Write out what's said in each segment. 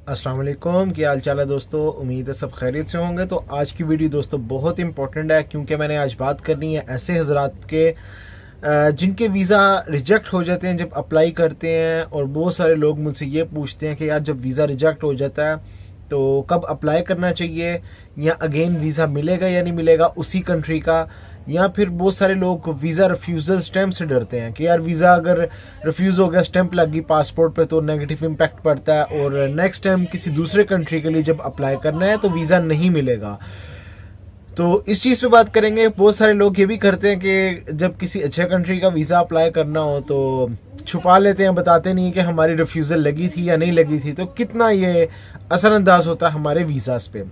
अस्सलाम वालेकुम, क्या हाल चाल है दोस्तों। उम्मीद है सब खैरियत से होंगे। तो आज की वीडियो दोस्तों बहुत इंपॉर्टेंट है क्योंकि मैंने आज बात करनी है ऐसे हजरात के जिनके वीज़ा रिजेक्ट हो जाते हैं जब अप्लाई करते हैं। और बहुत सारे लोग मुझसे ये पूछते हैं कि यार जब वीज़ा रिजेक्ट हो जाता है तो कब अप्लाई करना चाहिए, या अगेन वीज़ा मिलेगा या नहीं मिलेगा उसी कंट्री का। या फिर बहुत सारे लोग वीज़ा रिफ्यूज़ल स्टैम्प से डरते हैं कि यार वीज़ा अगर रिफ्यूज़ हो गया, स्टैम्प लग गई पासपोर्ट पे, तो नेगेटिव इम्पैक्ट पड़ता है और नेक्स्ट टाइम किसी दूसरे कंट्री के लिए जब अप्लाई करना है तो वीज़ा नहीं मिलेगा। तो इस चीज़ पे बात करेंगे। बहुत सारे लोग ये भी करते हैं कि जब किसी अच्छे कंट्री का वीज़ा अप्लाई करना हो तो छुपा लेते हैं, बताते नहीं कि हमारी रिफ्यूज़ल लगी थी या नहीं लगी थी, तो कितना ये असरअंदाज होता है हमारे वीज़ास पे।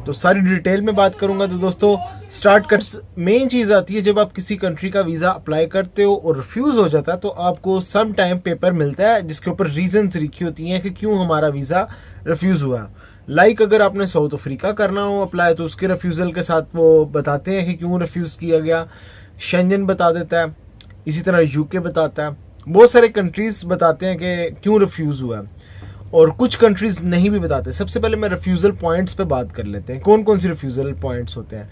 तो सारी डिटेल में बात करूंगा। तो दोस्तों स्टार्ट कर, मेन चीज़ आती है जब आप किसी कंट्री का वीज़ा अप्लाई करते हो और रिफ्यूज़ हो जाता है तो आपको सम टाइम पेपर मिलता है जिसके ऊपर रीजंस लिखी होती हैं कि क्यों हमारा वीज़ा रिफ्यूज़ हुआ। लाइक अगर आपने साउथ अफ्रीका करना हो अप्लाई तो उसके रिफ्यूज़ल के साथ वो बताते हैं कि क्यों रिफ्यूज़ किया गया। शेंजन बता देता है, इसी तरह यूके बताता है, बहुत सारे कंट्रीज बताते हैं कि क्यों रिफ्यूज़ हुआ है। और कुछ कंट्रीज नहीं भी बताते। सबसे पहले मैं रिफ्यूज़ल पॉइंट्स पे बात कर लेते हैं, कौन कौन सी रिफ्यूज़ल पॉइंट्स होते हैं।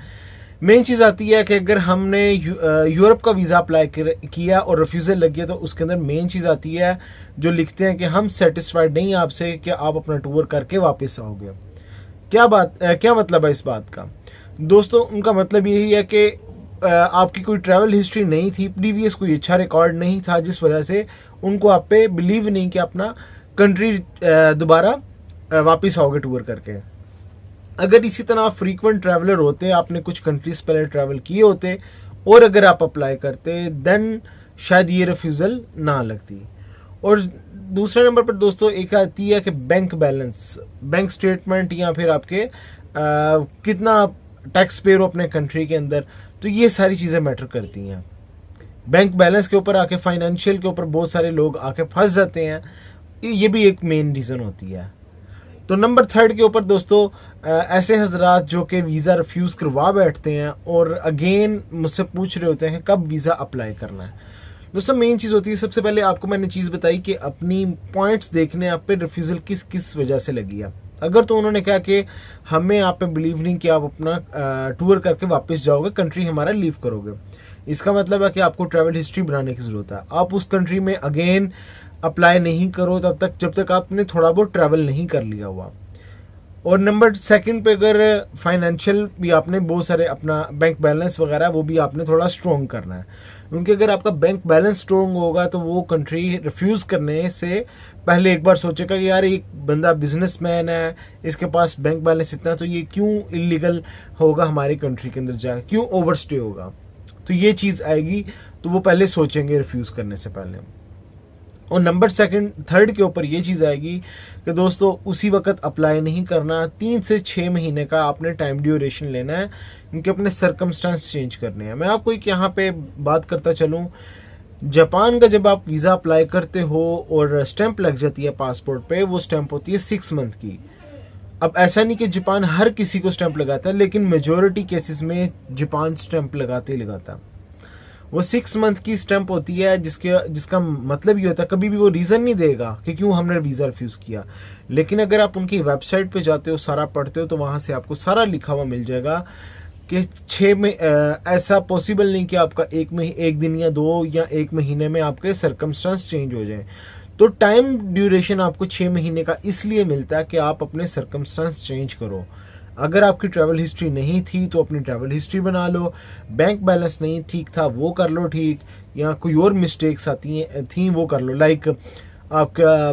मेन चीज़ आती है कि अगर हमने यूरोप का वीज़ा अप्लाई किया और रिफ्यूज़ल लग गया तो उसके अंदर मेन चीज़ आती है जो लिखते हैं कि हम सेटिस्फाइड नहीं हैं आपसे कि आप अपना टूर करके वापस आओगे। क्या मतलब है इस बात का दोस्तों? उनका मतलब यही है कि आपकी कोई ट्रैवल हिस्ट्री नहीं थी, प्रीवियस कोई अच्छा रिकॉर्ड नहीं था, जिस वजह से उनको आप पे बिलीव नहीं कि अपना कंट्री दोबारा वापस आओगे टूर करके। अगर इसी तरह आप फ्रीक्वेंट ट्रैवलर होते, आपने कुछ कंट्रीज पहले ट्रैवल किए होते और अगर आप अप्लाई करते देन शायद ये रिफ्यूज़ल ना लगती। और दूसरे नंबर पर दोस्तों एक आती है कि बैंक बैलेंस, बैंक स्टेटमेंट, या फिर आपके कितना टैक्स पेयर हो अपने कंट्री के अंदर। तो ये सारी चीज़ें मैटर करती हैं। बैंक बैलेंस के ऊपर आके, फाइनेंशियल के ऊपर बहुत सारे लोग आके फंस जाते हैं। ये भी एक मेन रीज़न होती है। तो नंबर थर्ड के ऊपर दोस्तों ऐसे हजरात जो कि वीज़ा रिफ्यूज़ करवा बैठते हैं और अगेन मुझसे पूछ रहे होते हैं कि कब वीज़ा अप्लाई करना है। दोस्तों मेन चीज़ होती है, सबसे पहले आपको मैंने चीज़ बताई कि अपनी पॉइंट्स देखने आप पे रिफ्यूज़ल किस किस वजह से लगी है। अगर तो उन्होंने कहा कि हमें आप पे बिलीव नहीं कि आप अपना टूर करके वापस जाओगे, कंट्री हमारा लीव करोगे, इसका मतलब है कि आपको ट्रैवल हिस्ट्री बनाने की ज़रूरत है। आप उस कंट्री में अगेन अप्लाई नहीं करो तब तक जब तक आपने थोड़ा बहुत ट्रैवल नहीं कर लिया हुआ। और नंबर सेकंड पे अगर फाइनेंशियल भी आपने बहुत सारे अपना बैंक बैलेंस वगैरह वो भी आपने थोड़ा स्ट्रॉन्ग करना है, क्योंकि अगर आपका बैंक बैलेंस स्ट्रॉन्ग होगा तो वो कंट्री रिफ्यूज़ करने से पहले एक बार सोचेगा कि यार एक बंदा बिजनेसमैन है, इसके पास बैंक बैलेंस इतना है, तो ये क्यों इलीगल होगा हमारी कंट्री के अंदर जाकर, क्यों ओवरस्टे होगा। तो ये चीज़ आएगी, तो वो पहले सोचेंगे रिफ्यूज़ करने से पहले। और नंबर सेकंड थर्ड के ऊपर ये चीज़ आएगी कि दोस्तों उसी वक्त अप्लाई नहीं करना, 3 से 6 महीने का आपने टाइम ड्यूरेशन लेना है, क्योंकि अपने सरकमस्टांस चेंज करने हैं। मैं आपको एक यहाँ पे बात करता चलूँ, जापान का जब आप वीज़ा अप्लाई करते हो और स्टैंप लग जाती है पासपोर्ट पे, वो स्टैंप होती है 6 मंथ की। अब ऐसा नहीं कि जापान हर किसी को स्टैंप लगाता है, लेकिन मेजोरिटी केसेस में जापान स्टैंप लगाते ही लगाता है। वो 6 मंथ की स्टैंप होती है जिसका मतलब ये होता है कभी भी वो रीज़न नहीं देगा कि क्यों हमने वीज़ा रिफ्यूज़ किया। लेकिन अगर आप उनकी वेबसाइट पे जाते हो, सारा पढ़ते हो, तो वहाँ से आपको सारा लिखा हुआ मिल जाएगा कि 6 में ऐसा पॉसिबल नहीं कि आपका एक दिन या 2 या 1 महीने में आपके सरकमस्टांस चेंज हो जाए। तो टाइम ड्यूरेशन आपको 6 महीने का इसलिए मिलता है कि आप अपने सरकमस्टांस चेंज करो। अगर आपकी ट्रैवल हिस्ट्री नहीं थी तो अपनी ट्रैवल हिस्ट्री बना लो, बैंक बैलेंस नहीं ठीक था वो कर लो ठीक, या कोई और मिस्टेक्स थी वो कर लो। लाइक आपका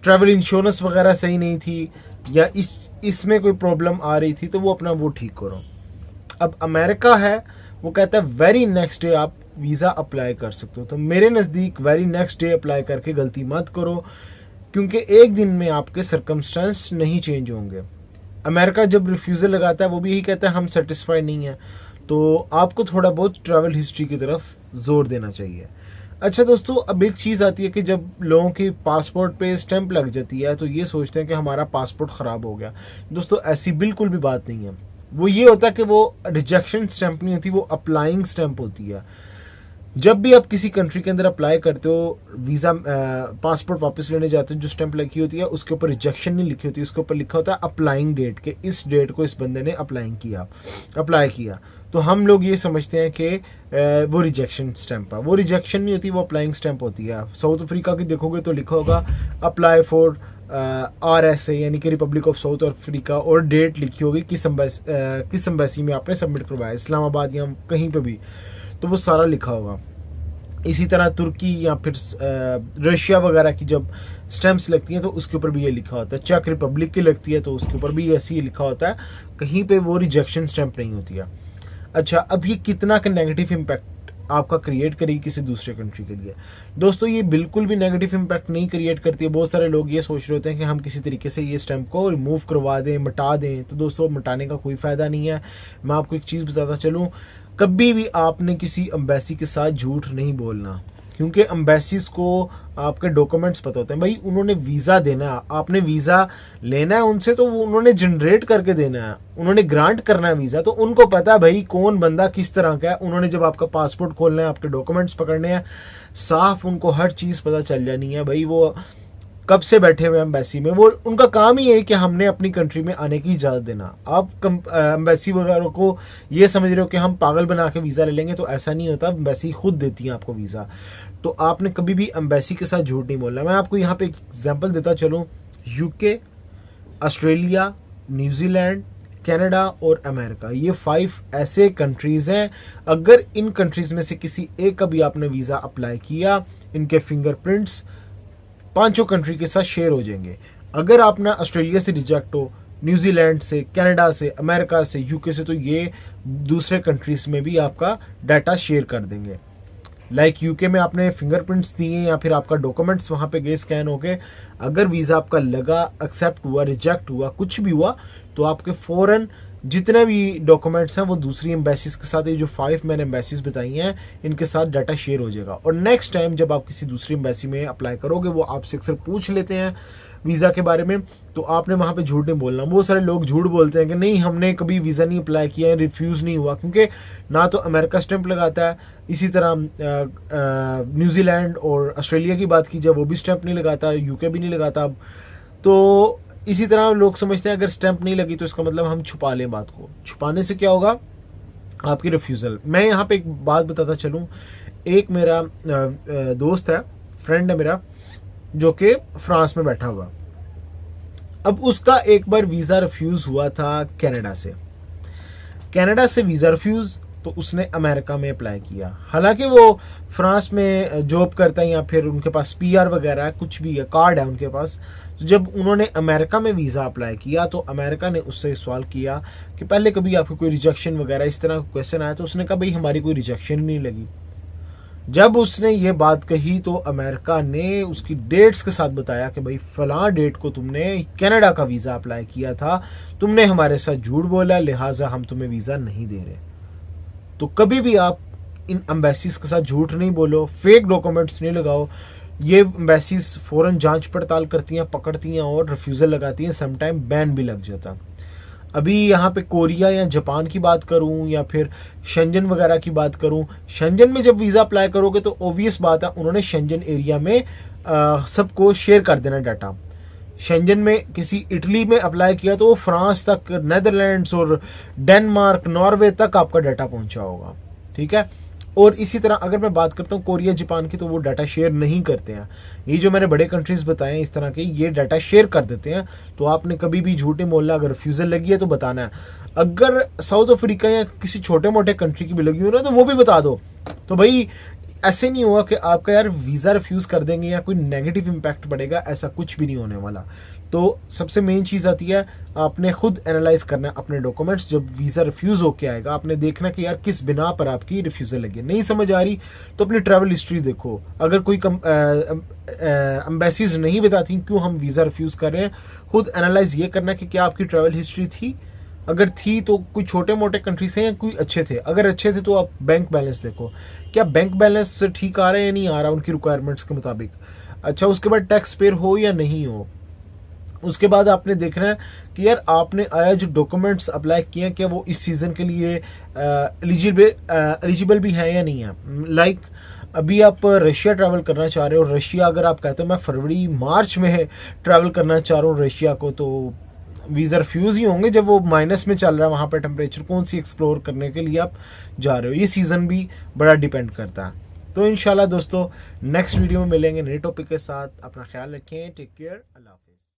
ट्रैवल इंश्योरेंस वगैरह सही नहीं थी, या इसमें कोई प्रॉब्लम आ रही थी, तो वो अपना वो ठीक करो। अब अमेरिका है, वो कहता है वेरी नेक्स्ट डे आप वीज़ा अप्लाई कर सकते हो। तो मेरे नज़दीक वेरी नेक्स्ट डे अप्लाई करके गलती मत करो, क्योंकि एक दिन में आपके सरकमस्टांस नहीं चेंज होंगे। अमेरिका जब रिफ्यूज़ल लगाता है वो भी यही कहता है हम सेटिस्फाई नहीं है। तो आपको थोड़ा बहुत ट्रैवल हिस्ट्री की तरफ जोर देना चाहिए। अच्छा दोस्तों, अब एक चीज़ आती है कि जब लोगों की पासपोर्ट पे स्टैंप लग जाती है तो ये सोचते हैं कि हमारा पासपोर्ट ख़राब हो गया। दोस्तों ऐसी बिल्कुल भी बात नहीं है। वो ये होता है कि वो रिजेक्शन स्टैंप नहीं होती, वो अप्लाइंग स्टैंप होती है। जब भी आप किसी कंट्री के अंदर अप्लाई करते हो, वीज़ा पासपोर्ट वापस लेने जाते हो, जो स्टैंप लिखी होती है उसके ऊपर रिजेक्शन नहीं लिखी होती, उसके ऊपर लिखा होता है अप्लाइंग डेट, के इस डेट को इस बंदे ने अप्लाई किया। तो हम लोग ये समझते हैं कि वो रिजेक्शन स्टैंप है। वो रिजेक्शन नहीं होती, वो अप्लाइंग स्टैंप होती है। साउथ अफ्रीका की देखोगे तो लिखा होगा अप्लाई फॉर RSA यानी कि रिपब्लिक ऑफ साउथ अफ्रीका, और डेट लिखी होगी किस एम्बेसी में आपने सबमिट करवाया, इस्लामाबाद या कहीं पे भी, तो वो सारा लिखा होगा। इसी तरह तुर्की या फिर रशिया वगैरह की जब स्टैंप्स लगती हैं तो उसके ऊपर भी ये लिखा होता है। चेक रिपब्लिक की लगती है तो उसके ऊपर भी ऐसे ही लिखा होता है, कहीं पे वो रिजेक्शन स्टैंप नहीं होती है। अच्छा, अब ये कितना का नेगेटिव इम्पैक्ट आपका क्रिएट करेगी किसी दूसरे कंट्री के लिए? दोस्तों, ये बिल्कुल भी नेगेटिव इम्पैक्ट नहीं क्रिएट करती है। बहुत सारे लोग ये सोच रहे होते हैं कि हम किसी तरीके से ये स्टैंप को रिमूव करवा दें, मिटा दें। तो दोस्तों, मिटाने का कोई फ़ायदा नहीं है। मैं आपको एक चीज़ बताता चलूँ, कभी भी आपने किसी एम्बेसी के साथ झूठ नहीं बोलना, क्योंकि एम्बेसीज को आपके डॉक्यूमेंट्स पता होते हैं। भाई, उन्होंने वीज़ा देना है, आपने वीज़ा लेना है उनसे, तो वो उन्होंने जनरेट करके देना है, उन्होंने ग्रांट करना है वीज़ा, तो उनको पता है भाई कौन बंदा किस तरह का है। उन्होंने जब आपका पासपोर्ट खोलना है, आपके डॉक्यूमेंट्स पकड़ने हैं, साफ उनको हर चीज़ पता चल जानी है। भाई, वो कब से बैठे हुए एम्बेसी में, वो उनका काम ही है कि हमने अपनी कंट्री में आने की इजाज़त देना। आप एम्बेसी वगैरह को ये समझ रहे हो कि हम पागल बना के वीज़ा ले लेंगे, तो ऐसा नहीं होता। एम्बेसी खुद देती है आपको वीज़ा। तो आपने कभी भी एम्बेसी के साथ झूठ नहीं बोलना। मैं आपको यहाँ पे एक एग्जांपल देता चलूँ। UK, ऑस्ट्रेलिया, न्यूजीलैंड, कनाडा और अमेरिका, ये 5 ऐसे कंट्रीज़ हैं। अगर इन कंट्रीज़ में से किसी एक का भी आपने वीज़ा अप्लाई किया, इनके फिंगरप्रिंट्स 5 कंट्री के साथ शेयर हो जाएंगे। अगर आप ना ऑस्ट्रेलिया से रिजेक्ट हो, न्यूजीलैंड से, कनाडा से, अमेरिका से, UK से, तो ये दूसरे कंट्रीज में भी आपका डाटा शेयर कर देंगे। लाइक UK में आपने फिंगरप्रिंट्स दिए या फिर आपका डॉक्यूमेंट्स वहाँ पे गए स्कैन हो गए, अगर वीज़ा आपका लगा, एक्सेप्ट हुआ, रिजेक्ट हुआ, कुछ भी हुआ, तो आपके फ़ौरन जितने भी डॉक्यूमेंट्स हैं वो दूसरी एम्बेसीज के साथ, ये जो 5 मैंने एम्बेसीज बताई हैं, इनके साथ डाटा शेयर हो जाएगा। और नेक्स्ट टाइम जब आप किसी दूसरी एम्बेसी में अप्लाई करोगे, वो आपसे अक्सर पूछ लेते हैं वीज़ा के बारे में, तो आपने वहाँ पे झूठ नहीं बोलना। बहुत सारे लोग झूठ बोलते हैं कि नहीं, हमने कभी वीज़ा नहीं अप्लाई किया है, रिफ्यूज़ नहीं हुआ, क्योंकि ना तो अमेरिका स्टैंप लगाता है, इसी तरह न्यूजीलैंड और ऑस्ट्रेलिया की बात की जाए, वो भी स्टैंप नहीं लगाता, UK भी नहीं लगाता। अब तो इसी तरह लोग समझते हैं अगर स्टैंप नहीं लगी तो इसका मतलब हम छुपा लें बात को। छुपाने से क्या होगा? आपकी रिफ्यूज़ल। मैं यहाँ पे एक बात बताता चलूँ। एक मेरा दोस्त है, फ्रेंड है मेरा, जो कि फ्रांस में बैठा हुआ। अब उसका एक बार वीज़ा रिफ्यूज़ हुआ था कनाडा से वीज़ा रिफ्यूज़, तो उसने अमेरिका में अप्लाई किया। हालांकि वो फ्रांस में जॉब करता है या फिर उनके पास PR वगैरह है, कुछ भी है, कार्ड है उनके पास। तो जब उन्होंने अमेरिका में वीज़ा अप्लाई किया तो अमेरिका ने उससे सवाल किया कि पहले कभी आपको कोई रिजेक्शन वगैरह इस तरह का क्वेश्चन आया? तो उसने कहा भाई हमारी कोई रिजेक्शन नहीं लगी। जब उसने ये बात कही तो अमेरिका ने उसकी डेट्स के साथ बताया कि भाई फलां डेट को तुमने कनाडा का वीज़ा अप्लाई किया था, तुमने हमारे साथ झूठ बोला, लिहाजा हम तुम्हें वीज़ा नहीं दे रहे। तो कभी भी आप इन एम्बेसीज के साथ झूठ नहीं बोलो, फेक डॉक्यूमेंट्स नहीं लगाओ। ये एम्बेसीज फ़ौरन जांच पड़ताल करती हैं, पकड़ती हैं और रिफ्यूज़ल लगाती हैं, समटाइम बैन भी लग जाता। अभी यहाँ पे कोरिया या जापान की बात करूँ या फिर शेंजन वगैरह की बात करूँ, शेंजन में जब वीज़ा अप्लाई करोगे तो ऑब्वियस बात है उन्होंने शेंजन एरिया में सबको शेयर कर देना डाटा। शेंजन में किसी इटली में अप्लाई किया तो वो फ्रांस तक, नेदरलैंड्स और डेनमार्क, नॉर्वे तक आपका डाटा पहुंचा होगा। ठीक है। और इसी तरह अगर मैं बात करता हूँ कोरिया जापान की, तो वो डाटा शेयर नहीं करते हैं। ये जो मैंने बड़े कंट्रीज बताए हैं इस तरह के, ये डाटा शेयर कर देते हैं। तो आपने कभी भी झूठ नहीं बोलना। अगर रिफ्यूज़ल लगी है तो बताना है। अगर साउथ अफ्रीका या किसी छोटे मोटे कंट्री की भी लगी हो ना, तो वो भी बता दो। तो भाई ऐसे नहीं होगा कि आपका यार वीज़ा रिफ्यूज़ कर देंगे या कोई नेगेटिव इम्पैक्ट पड़ेगा, ऐसा कुछ भी नहीं होने वाला। तो सबसे मेन चीज़ आती है, आपने खुद एनालाइज करना है अपने डॉक्यूमेंट्स। जब वीज़ा रिफ्यूज़ होके आएगा, आपने देखना कि यार किस बिना पर आपकी रिफ्यूज़ल लगी। नहीं समझ आ रही तो अपनी ट्रैवल हिस्ट्री देखो। अगर कोई एम्बेसीज नहीं बताती क्यों हम वीज़ा रिफ्यूज़ कर रहे हैं, खुद एनालाइज ये करना कि क्या आपकी ट्रैवल हिस्ट्री थी। अगर थी तो कोई छोटे मोटे कंट्री से या कोई अच्छे थे। अगर अच्छे थे तो आप बैंक बैलेंस देखो, क्या बैंक बैलेंस ठीक आ रहा है या नहीं आ रहा उनकी रिक्वायरमेंट्स के मुताबिक। अच्छा, उसके बाद टैक्स पेयर हो या नहीं हो। उसके बाद आपने देखना है कि यार आपने आया जो डॉक्यूमेंट्स अप्लाई किए हैं, क्या वो इस सीज़न के लिए एलिजिबल भी है या नहीं है। लाइक अभी आप रशिया ट्रैवल करना चाह रहे हो, रशिया अगर आप कहते हो मैं फरवरी मार्च में ट्रैवल करना चाह रहा हूँ रशिया को, तो वीज़ा रिफ्यूज़ ही होंगे जब वो माइनस में चल रहा है वहाँ पे टेम्परेचर, कौन सी एक्सप्लोर करने के लिए आप जा रहे हो, ये सीज़न भी बड़ा डिपेंड करता है। तो इंशाल्लाह दोस्तों नेक्स्ट वीडियो में मिलेंगे नए टॉपिक के साथ। अपना ख्याल रखें, टेक केयर, अल्लाह हाफ़िज़।